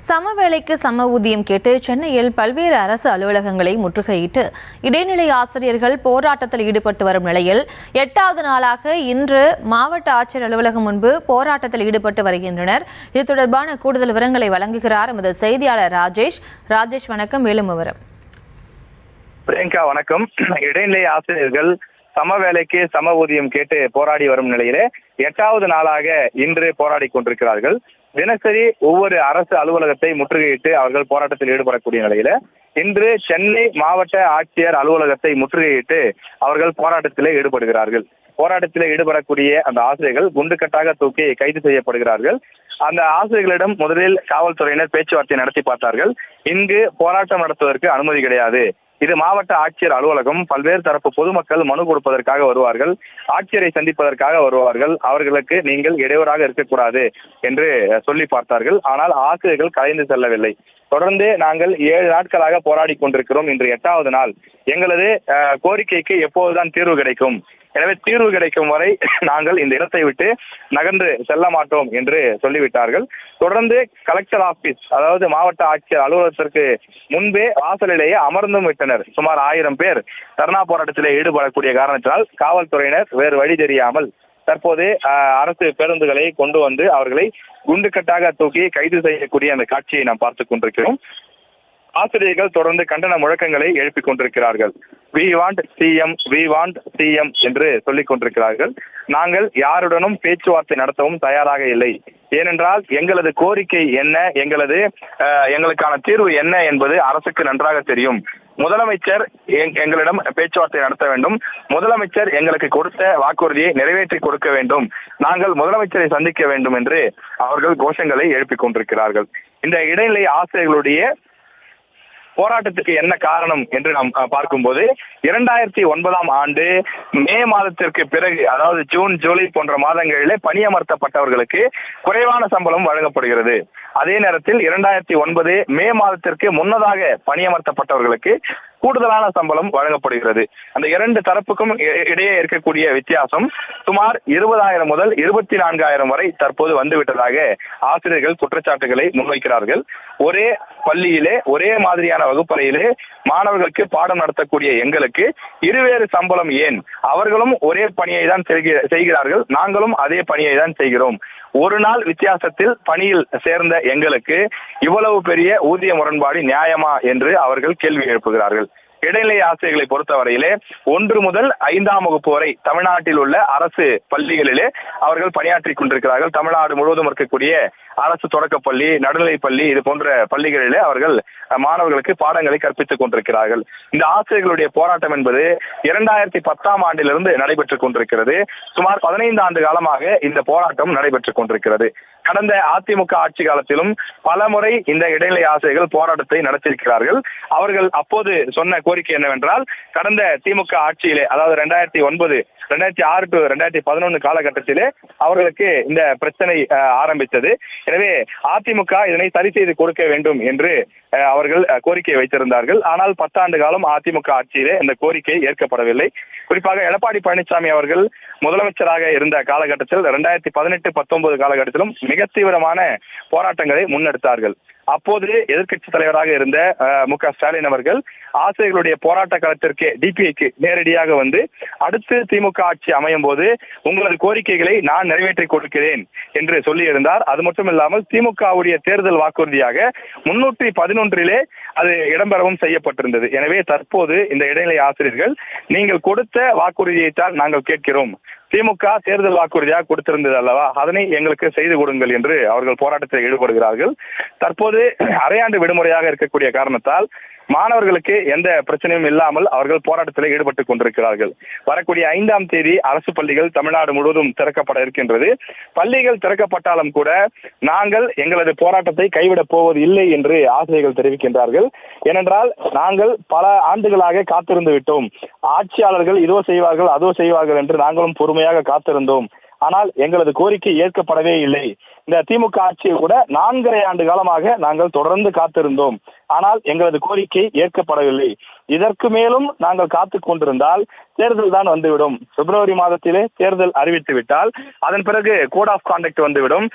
சமவேளைக்கு சம ஊதியம் கேட்டு சென்னையில் பல்வேறு அரசு அலுவலகங்களை முற்றுகையிட்டு இடைநிலை ஆசிரியர்கள் போராட்டத்தில் ஈடுபட்டு வரும் நிலையில் 8வது நாளாக இன்று மாவட்ட ஆட்சியர் அலுவலகம் முன்பு போராட்டத்தில் ஈடுபட்டு வருகின்றனர். இது தொடர்பான கூடுதல் விவரங்களை வழங்குகிறார் எமது செய்தியாளர் ராஜேஷ். வணக்கம். மேலும் விவரம். பிரியங்கா வணக்கம். இடைநிலை ஆசிரியர்கள் சம வேலைக்கு சம ஊதியம் கேட்டு போராடி வரும் நிலையிலே 8வது நாளாக இன்று போராடி கொண்டிருக்கிறார்கள். தினசரி ஒவ்வொரு அரசு அலுவலகத்தை முற்றுகையிட்டு அவர்கள் போராட்டத்தில் ஈடுபடக்கூடிய நிலையில இன்று சென்னை மாவட்ட ஆட்சியர் அலுவலகத்தை முற்றுகையிட்டு அவர்கள் போராட்டத்திலே ஈடுபடுகிறார்கள். போராட்டத்தில் ஈடுபடக்கூடிய அந்த ஆசிரியர்கள் குண்டுக்கட்டாக தூக்கி கைது செய்யப்படுகிறார்கள். அந்த ஆசிரியர்களிடம் முதலில் காவல்துறையினர் பேச்சுவார்த்தை நடத்தி பார்த்தார்கள். இங்கு போராட்டம் நடத்துவதற்கு அனுமதி கிடையாது, இது மாவட்ட ஆட்சியர் அலுவலகம், பல்வேறு தரப்பு பொதுமக்கள் மனு கொடுப்பதற்காக வருவார்கள், ஆட்சியரை சந்திப்பதற்காக வருவார்கள், அவர்களுக்கு நீங்கள் இடையூறாக இருக்கக்கூடாது என்று சொல்லி பார்த்தார்கள். ஆனால் ஆசிரியர்கள் கலைந்து செல்லவில்லை. தொடர்ந்து நாங்கள் 7 நாட்களாக போராடி கொண்டிருக்கிறோம். இன்று 8வது நாள். எங்களது கோரிக்கைக்கு எப்போதுதான் தீர்வு கிடைக்கும், எனவே தீர்வு கிடைக்கும் வரை நாங்கள் இந்த இடத்தை விட்டு நகர்ந்து செல்ல மாட்டோம் என்று சொல்லிவிட்டார்கள். தொடர்ந்து கலெக்டர் ஆபீஸ், அதாவது மாவட்ட ஆட்சியர் அலுவலகத்திற்கு முன்பே வாசலிலேயே அமர்ந்தும் விட்டனர். சுமார் 1000 பேர் தர்ணா போராட்டத்திலே ஈடுபடக்கூடிய காரணத்தினால் காவல்துறையினர் வேறு வழி தெரியாமல் தற்போது அரசு பேருந்துகளை கொண்டு வந்து அவர்களை குண்டுக்கட்டாக தூக்கி கைது செய்யக்கூடிய அந்த காட்சியை நாம் பார்த்துக் கொண்டிருக்கிறோம். ஆசிரியர்கள் தொடர்ந்து கண்டன முழக்கங்களை எழுப்பிக் கொண்டிருக்கிறார்கள். வி வாண்ட் சிஎம் என்று சொல்லிக் கொண்டிருக்கிறார்கள். நாங்கள் யாருடனும் பேச்சுவார்த்தை நடத்தவும் தயாராக இல்லை. ஏனென்றால் எங்களது கோரிக்கை என்ன, எங்களுக்கான தீர்வு என்ன என்பது அரசுக்கு நன்றாக தெரியும். முதலமைச்சர் எங்களிடம் பேச்சுவார்த்தை நடத்த வேண்டும், முதலமைச்சர் எங்களுக்கு கொடுத்த வாக்குறுதியை நிறைவேற்றி கொடுக்க வேண்டும், நாங்கள் முதலமைச்சரை சந்திக்க வேண்டும் என்று அவர்கள் கோஷங்களை எழுப்பிக் கொண்டிருக்கிறார்கள். இந்த இடைநிலை ஆசிரியர்களுடைய போராட்டத்துக்கு என்ன காரணம் என்று நாம் பார்க்கும்போது 2009ஆம் ஆண்டு மே மாதத்திற்கு பிறகு, அதாவது ஜூன் ஜூலை போன்ற மாதங்களிலே பணியமர்த்தப்பட்டவர்களுக்கு குறைவான சம்பளம் வழங்கப்படுகிறது. அதே நேரத்தில் 2009 மே மாதத்திற்கு முன்னதாக பணியமர்த்தப்பட்டவர்களுக்கு கூடுதலான சம்பளம் வழங்கப்படுகிறது. அந்த 2 தரப்புக்கும் இடையே இருக்கக்கூடிய வித்தியாசம் சுமார் 20,000 முதல் 24,000 வரை தற்போது வந்துவிட்டதாக ஆசிரியர்கள் குற்றச்சாட்டுகளை முன்வைக்கிறார்கள். ஒரே பள்ளியிலே ஒரே மாதிரியான வகுப்பறையிலே மாணவர்களுக்கு பாடம் நடத்தக்கூடிய எங்களுக்கு இருவேறு சம்பளம் ஏன்? அவர்களும் ஒரே பணியை தான் செய்கிறார்கள், நாங்களும் அதே பணியை தான் செய்கிறோம். ஒரு நாள் வித்தியாசத்தில் பணியில் சேர்ந்த எங்களுக்கு இவ்வளவு பெரிய ஊதிய முரண்பாடு நியாயமா என்று அவர்கள் கேள்வி எழுப்புகிறார்கள். இடைநிலை ஆசிரியர்களை பொறுத்தவரையிலே 1 முதல் 5ஆம் வகுப்பு வரை தமிழ்நாட்டில் உள்ள அரசு பள்ளிகளிலே அவர்கள் பணியாற்றி கொண்டிருக்கிறார்கள். தமிழ்நாடு முழுவதும் இருக்கக்கூடிய அரசு தொடக்கப்பள்ளி, நடுநிலைப்பள்ளி, இது போன்ற பள்ளிகளிலே அவர்கள் மாணவர்களுக்கு பாடங்களை கற்பித்துக் கொண்டிருக்கிறார்கள். இந்த ஆசிரியர்களுடைய போராட்டம் என்பது 2010ஆம் ஆண்டிலிருந்து நடைபெற்றுக் கொண்டிருக்கிறது. சுமார் 15 ஆண்டு காலமாக இந்த போராட்டம் நடைபெற்றுக் கொண்டிருக்கிறது. கடந்த அதிமுக ஆட்சி காலத்திலும் பல முறை இந்த இடைநிலை ஆசிரியர்கள் போராட்டத்தை நடத்தியிருக்கிறார்கள். அவர்கள் அப்போது சொன்ன கோரிக்கை என்னவென்றால், கடந்த திமுக ஆட்சியிலே, அதாவது 2006 to 2011 காலகட்டத்திலே அவர்களுக்கு இந்த பிரச்சனை ஆரம்பித்தது. எனவே அதிமுக இதனை சரி செய்து கொடுக்க வேண்டும் என்று அவர்கள் கோரிக்கை வைத்திருந்தார்கள். ஆனால் 10 ஆண்டு காலம் அதிமுக ஆட்சியிலே இந்த கோரிக்கை ஏற்கப்படவில்லை. குறிப்பாக எடப்பாடி பழனிசாமி அவர்கள் முதலமைச்சராக இருந்த காலகட்டத்தில் 2018-19 காலகட்டத்திலும் மிக தீவிரமான போராட்டங்களை முன்னெடுத்தார்கள். அப்போது எதிர்க்கட்சி தலைவராக இருந்த மு.க. ஸ்டாலின் அவர்கள் ஆசிரியர்களுடைய போராட்ட களத்திற்கு டிபிஐக்கு நேரடியாக வந்து, அடுத்து திமுக ஆட்சி அமையும் போது உங்களது கோரிக்கைகளை நான் நிறைவேற்றி கொடுக்கிறேன் என்று சொல்லியிருந்தார். அது மட்டும் இல்லாமல் திமுகவுடைய தேர்தல் வாக்குறுதியாக 311 அது இடம்பெறவும் செய்யப்பட்டிருந்தது. எனவே தற்போது இந்த இடைநிலை ஆசிரியர்கள், நீங்கள் கொடுத்த வாக்குறுதியைத்தான் நாங்கள் கேட்கிறோம், திமுக தேர்தல் வாக்குறுதியாக கொடுத்திருந்தது அல்லவா, அதனை எங்களுக்கு செய்து கொடுங்கள் என்று அவர்கள் போராட்டத்தில் ஈடுபடுகிறார்கள். தற்போது அரையாண்டு விடுமுறையாக இருக்கக்கூடிய காரணத்தால் மாணவர்களுக்கு எந்த பிரச்சனையும் இல்லாமல் அவர்கள் போராட்டத்தில் ஈடுபட்டுக் கொண்டிருக்கிறார்கள். வரக்கூடிய 5ஆம் தேதி அரசு பள்ளிகள் தமிழ்நாடு முழுவதும் திறக்கப்பட இருக்கின்றது. பள்ளிகள் திறக்கப்பட்டாலும் கூட நாங்கள் எங்களது போராட்டத்தை கைவிடப் போவது இல்லை என்று ஆசிரியர்கள் தெரிவிக்கின்றார்கள். ஏனென்றால் நாங்கள் பல ஆண்டுகளாக காத்திருந்து விட்டோம். ஆட்சியாளர்கள் இதோ செய்வார்கள் அதோ செய்வார்கள் என்று நாங்களும் பொறுமையாக காத்திருந்தோம். ஆனால் எங்களது கோரிக்கை ஏற்கப்படவே இல்லை. இந்த திமுக ஆட்சியில் கூட 4.5 ஆண்டு காலமாக நாங்கள் தொடர்ந்து காத்திருந்தோம். ஆனால் எங்களது கோரிக்கை ஏற்கப்படவில்லை. இதற்கு மேலும் நாங்கள் காத்துக் கொண்டிருந்தால் தேர்தல் தான் வந்துவிடும். பிப்ரவரி மாதத்திலே தேர்தல் அறிவித்து விட்டால் அதன் பிறகு கோட் ஆஃப் கான்டக்ட் வந்துவிடும்.